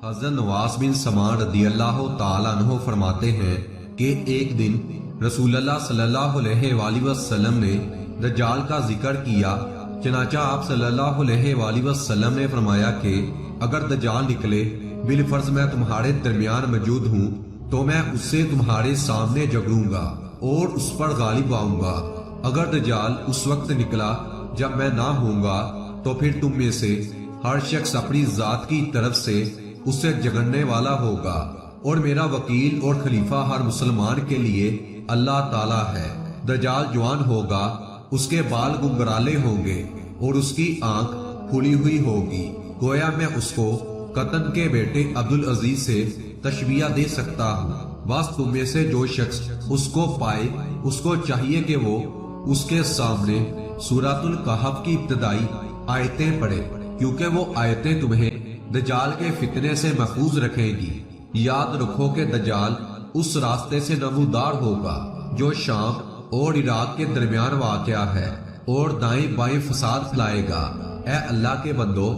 حضرت نواس بن سمان رضی اللہ تعالیٰ عنہ فرماتے ہیں کہ ایک دن رسول اللہ صلی اللہ علیہ وآلہ وسلم نے دجال کا ذکر کیا۔ چنانچہ آپ صلی اللہ علیہ وآلہ وسلم نے فرمایا کہ اگر دجال نکلے بالفرض میں تمہارے درمیان موجود ہوں تو میں اس سے تمہارے سامنے جھگڑوں گا اور اس پر غالب آؤں گا۔ اگر دجال اس وقت نکلا جب میں نہ ہوں گا تو پھر تم میں سے ہر شخص اپنی ذات کی طرف سے اس سے جھگڑنے والا ہوگا، اور میرا وکیل اور خلیفہ ہر مسلمان کے لیے اللہ تعالیٰ ہے۔ دجال جوان ہوگا، اس کے بال گنگرالے ہوں گے اور اس کی آنکھ کھلی ہوئی ہوگی، گویا میں اس کو قطن کے بیٹے عبدالعزیز سے تشبیہ دے سکتا ہوں۔ بس تم میں سے جو شخص اس کو پائے اس کو چاہیے کہ وہ اس کے سامنے سورۃ الکہف کی ابتدائی آیتیں پڑھے، کیونکہ وہ آیتیں تمہیں دجال کے فتنے سے محفوظ رکھیں گی۔ یاد رکھو کہ دجال اس راستے سے نمودار ہوگا جو شام اور عراق کے درمیان واقع ہے، اور دائیں بائیں فساد پھیلائے گا۔ اے اللہ کے بندو،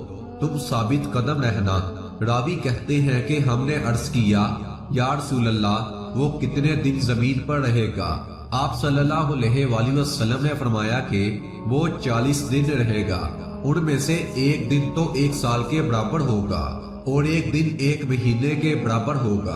تم ثابت قدم رہنا۔ راوی کہتے ہیں کہ ہم نے عرض کیا یا رسول اللہ وہ کتنے دن زمین پر رہے گا؟ آپ صلی اللہ علیہ وآلہ وسلم نے فرمایا کہ وہ 40 دن رہے گا، ان میں سے ایک دن تو 1 سال کے برابر ہوگا، اور ایک دن 1 مہینے کے برابر ہوگا،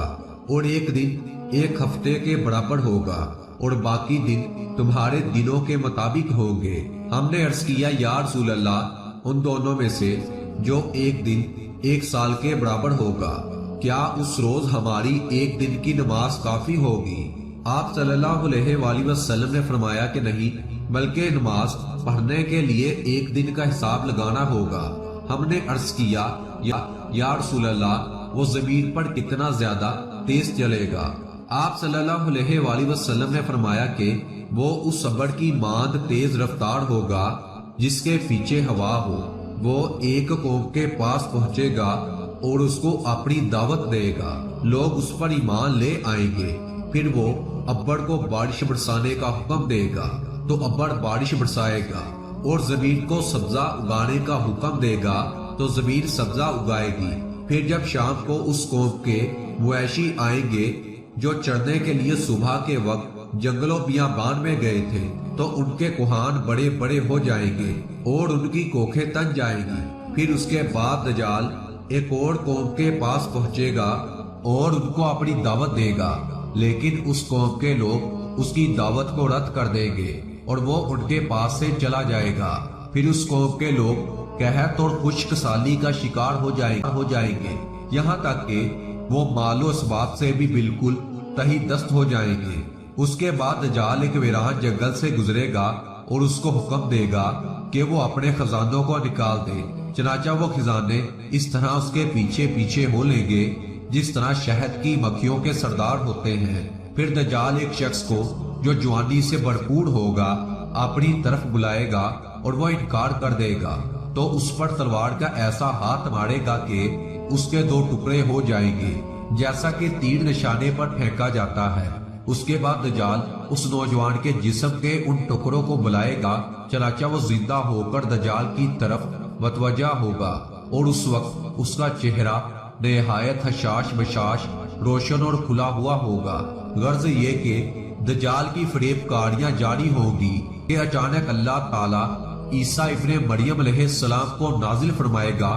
اور ایک دن 1 ہفتے کے برابر ہوگا، اور باقی دن تمہارے دنوں کے مطابق ہوں گے۔ ہم نے عرض کیا یا رسول اللہ ان دونوں میں سے جو ایک دن 1 سال کے برابر ہوگا، کیا اس روز ہماری 1 دن کی نماز کافی ہوگی؟ آپ صلی اللہ علیہ وآلہ وسلم نے فرمایا کہ نہیں، بلکہ نماز پڑھنے کے لیے 1 دن کا حساب لگانا ہوگا۔ ہم نے عرض کیا یا رسول اللہ وہ زمین پر کتنا زیادہ تیز چلے گا؟ آپ صلی اللہ علیہ وآلہ وسلم نے فرمایا کہ وہ اس ابر کی ماند تیز رفتار ہوگا جس کے پیچھے ہوا ہو۔ وہ ایک قوم کے پاس پہنچے گا اور اس کو اپنی دعوت دے گا، لوگ اس پر ایمان لے آئیں گے، پھر وہ ابر کو بارش برسانے کا حکم دے گا تو ابر بارش برسائے گا، اور زمین کو سبزہ اگانے کا حکم دے گا تو زمین سبزہ اگائے گی۔ پھر جب شام کو اس قوم کے مویشی آئیں گے جو چرنے کے لیے صبح کے وقت جنگلوں بیابان میں گئے تھے، تو ان کے کوہان بڑے بڑے ہو جائیں گے اور ان کی کوکھیں تن جائیں گی۔ پھر اس کے بعد دجال ایک اور قوم کے پاس پہنچے گا اور ان کو اپنی دعوت دے گا، لیکن اس قوم کے لوگ اس کی دعوت کو رد کر دیں گے اور وہ ان کے پاس سے چلا جائے گا۔ پھر اس قوم کے لوگ قحط اور خشک سالی کا شکار ہو جائیں گے، یہاں تک کہ وہ مال و اسباب سے بھی بالکل تہی دست ہو جائیں گے۔ اس کے بعد دجال ایک ویران جنگل سے گزرے گا اور اس کو حکم دے گا کہ وہ اپنے خزانوں کو نکال دے، چنانچہ وہ خزانے اس طرح اس کے پیچھے پیچھے ہو لیں گے جس طرح شہد کی مکھیوں کے سردار ہوتے ہیں۔ پھر دجال ایک شخص کو جو جوانی سے بھرپور ہوگا اپنی طرف بلائے گا اور وہ انکار کر دے گا، تو اس پر تلوار کا ایسا ہاتھ مارے گا کہ اس کے 2 ٹکڑے ہو جائیں گے، جیسا کہ تیر نشانے پر پھینکا جاتا ہے۔ اس کے بعد دجال اس نوجوان کے جسم کے ان ٹکڑوں کو بلائے گا، چنانچہ وہ زندہ ہو کر دجال کی طرف متوجہ ہوگا، اور اس وقت اس کا چہرہ نہایت حشاش بشاش روشن اور کھلا ہوا ہوگا۔ غرض یہ کہ دجال کی فریب کاریاں جاری ہوگی کہ اچانک اللہ تعالیٰ عیسیٰ ابن مریم علیہ السلام کو نازل فرمائے گا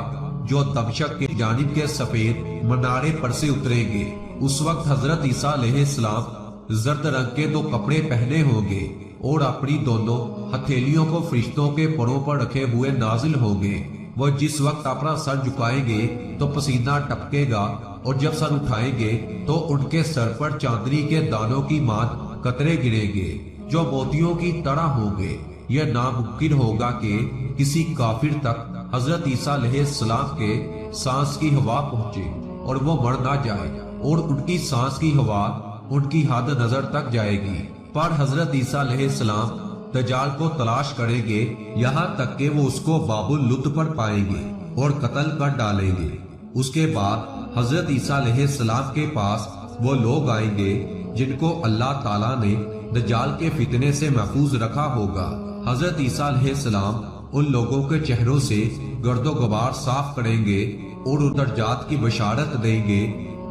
جو دمشق کے جانب کے سفید منارے پر سے اتریں گے۔ اس وقت حضرت عیسیٰ علیہ السلام زرد رنگ کے 2 کپڑے پہنے ہوں گے اور اپنی دونوں ہتھیلیوں کو فرشتوں کے پروں پر رکھے ہوئے نازل ہوں گے۔ وہ جس وقت اپنا سر جھکائیں گے تو پسینہ ٹپکے گا، اور جب سر اٹھائیں گے تو ان کے سر پر چاندنی کے دانوں کی مانند قطرے گریں گے جو موتیوں کی طرح ہوں گے۔ یہ ناممکن ہوگا کہ کسی کافر تک حضرت عیسیٰ علیہ السلام کے سانس کی ہوا پہنچے اور وہ مر نہ جائے، اور ان کی سانس کی ہوا ان کی حد نظر تک جائے گی۔ پر حضرت عیسیٰ علیہ السلام دجال کو تلاش کریں گے یہاں تک کہ وہ اس کو باب اللد پر پائیں گے اور قتل کر ڈالیں گے۔ اس کے بعد حضرت عیسیٰ علیہ السلام کے پاس وہ لوگ آئیں گے جن کو اللہ تعالیٰ نے دجال کے فتنے سے محفوظ رکھا ہوگا۔ حضرت عیسیٰ علیہ السلام ان لوگوں کے چہروں سے گرد و غبار صاف کریں گے اور ان درجات کی بشارت دیں گے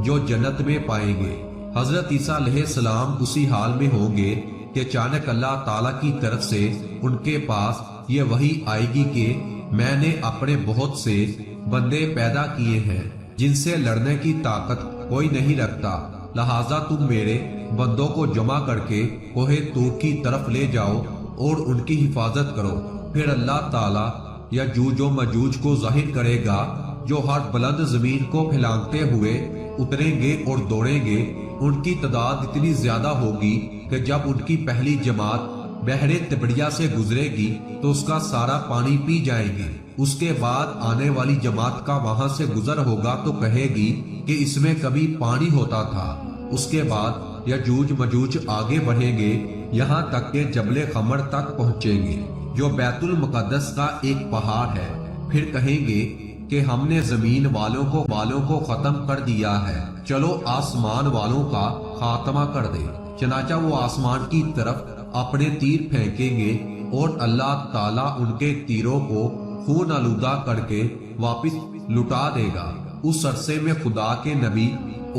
جو جنت میں پائیں گے۔ حضرت عیسیٰ علیہ السلام اسی حال میں ہوں گے کہ اچانک اللہ تعالیٰ کی طرف سے ان کے پاس یہ وحی آئے گی کہ میں نے اپنے بہت سے بندے پیدا کیے ہیں جن سے لڑنے کی طاقت کوئی نہیں رکھتا، لہٰذا تم میرے بندوں کو جمع کر کے کوہ طور کی طرف لے جاؤ اور ان کی حفاظت کرو۔ پھر اللہ تعالیٰ یاجوج و ماجوج کو ظاہر کرے گا جو ہر بلند زمین کو پھیلانگتے ہوئے اتریں گے اور دوڑیں گے۔ ان کی تعداد اتنی زیادہ ہوگی کہ جب ان کی پہلی جماعت بحر تبریہ سے گزرے گی تو اس کا سارا پانی پی جائے گی۔ اس کے بعد آنے والی جماعت کا وہاں سے گزر ہوگا تو کہے گی کہ اس میں کبھی پانی ہوتا تھا۔ اس کے بعد یاجوج ماجوج آگے بڑھیں گے یہاں تک کہ جبل خمر تک پہنچیں گے جو بیت المقدس کا ایک پہاڑ ہے۔ پھر کہیں گے کہ ہم نے زمین والوں کو ختم کر دیا ہے، چلو آسمان والوں کا خاتمہ کر دے۔ چنانچہ وہ آسمان کی طرف اپنے تیر پھینکیں گے اور اللہ تعالیٰ ان کے تیروں کو خون آلودہ کر کے واپس لٹا دے گا۔ اس عرصے میں خدا کے نبی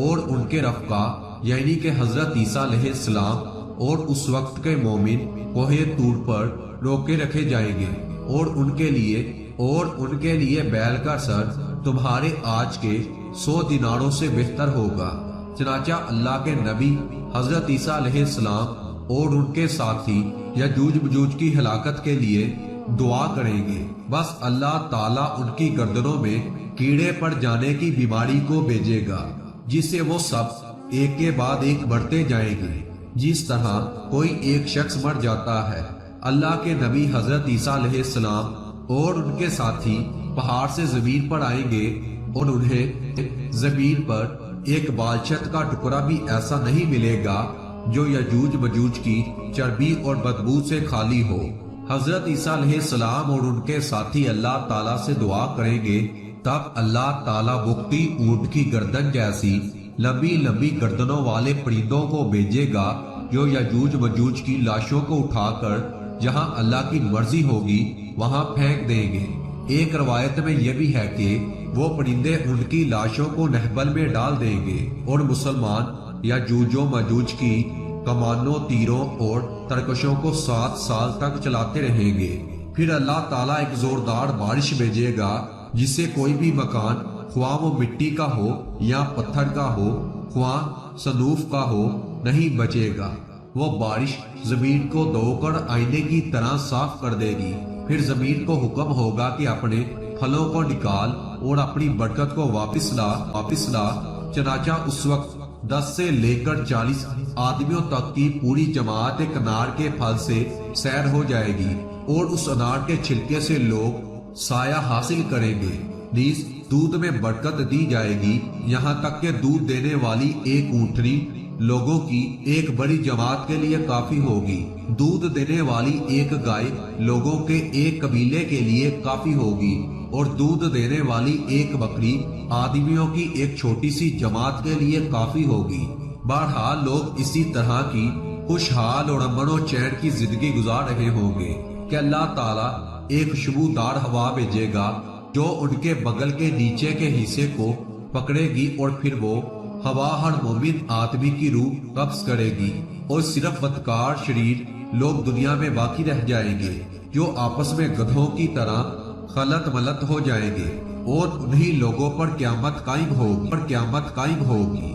اور ان کے رفقا یعنی کہ حضرت عیسیٰ علیہ السلام اور اس وقت کے مومن کوہ طور پر روکے رکھے جائیں گے اور ان کے لیے بیل کا سر تمہارے آج کے 100 دیناروں سے بہتر ہوگا۔ چنانچہ اللہ کے نبی حضرت عیسیٰ علیہ السلام اور ان کے ساتھی یاجوج ماجوج کی ہلاکت کے لیے دعا کریں گے، بس اللہ تعالیٰ ان کی گردنوں میں کیڑے پڑ جانے کی بیماری کو بھیجے گا جس سے وہ سب ایک کے بعد ایک بڑھتے جائیں گے، جس طرح کوئی ایک شخص مر جاتا ہے۔ اللہ کے نبی حضرت عیسیٰ علیہ السلام اور ان کے ساتھی پہاڑ سے زمین پر آئیں گے اور انہیں زمین پر ایک بالشت کا ٹکڑا بھی ایسا نہیں ملے گا جو یاجوج ماجوج کی چربی اور بدبو سے خالی ہو۔ حضرت عیسیٰ علیہ السلام اور ان کے ساتھی اللہ تعالیٰ سے دعا کریں گے، تب اللہ تعالیٰ بغتی اونٹ کی گردن جیسی لمبی لمبی گردنوں والے پرندوں کو بھیجے گا جو یاجوج ماجوج کی لاشوں کو اٹھا کر جہاں اللہ کی مرضی ہوگی وہاں پھینک دیں گے۔ ایک روایت میں یہ بھی ہے کہ وہ پرندے ان کی لاشوں کو نہبل میں ڈال دیں گے اور مسلمان یاجوج و ماجوج کی کمانوں، تیروں اور ترکشوں کو 7 سال تک چلاتے رہیں گے۔ پھر اللہ تعالیٰ ایک زوردار بارش بھیجے گا جس سے کوئی بھی مکان خواہ وہ مٹی کا ہو یا پتھر کا ہو، خواہ صنوف کا ہو، نہیں بچے گا۔ وہ بارش زمین کو دھو کر آئینے کی طرح صاف کر دے گی۔ پھر زمین کو حکم ہوگا کہ اپنے پھلوں کو نکال اور اپنی برکت کو واپس لا۔ چنانچہ اس وقت 10 سے لے کر 40 آدمیوں تک کی پوری جماعت ایک انار کے پھل سے سیر ہو جائے گی اور اس انار کے چھلکے سے لوگ سایہ حاصل کریں گے۔ نیز دودھ میں برکت دی جائے گی، یہاں تک کہ دودھ دینے والی ایک اونٹنی لوگوں کی ایک بڑی جماعت کے لیے کافی ہوگی، دودھ دینے والی ایک گائے لوگوں کے ایک قبیلے کے لیے کافی ہوگی، اور دودھ دینے والی ایک بکری آدمیوں کی ایک چھوٹی سی جماعت کے لیے کافی ہوگی۔ بہرحال لوگ اسی طرح کی خوشحال اور امن و چین کی زندگی گزار رہے ہوں گے کہ اللہ تعالیٰ ایک خوشبودار ہوا بھیجے گا جو ان کے بغل کے نیچے کے حصے کو پکڑے گی، اور پھر وہ ہوا ہر مومن آدمی کی روح قبض کرے گی اور صرف بدکار شریر لوگ دنیا میں باقی رہ جائیں گے جو آپس میں گدھوں کی طرح خلط ملط ہو جائیں گے، اور انہی لوگوں پر قیامت قائم ہوگی۔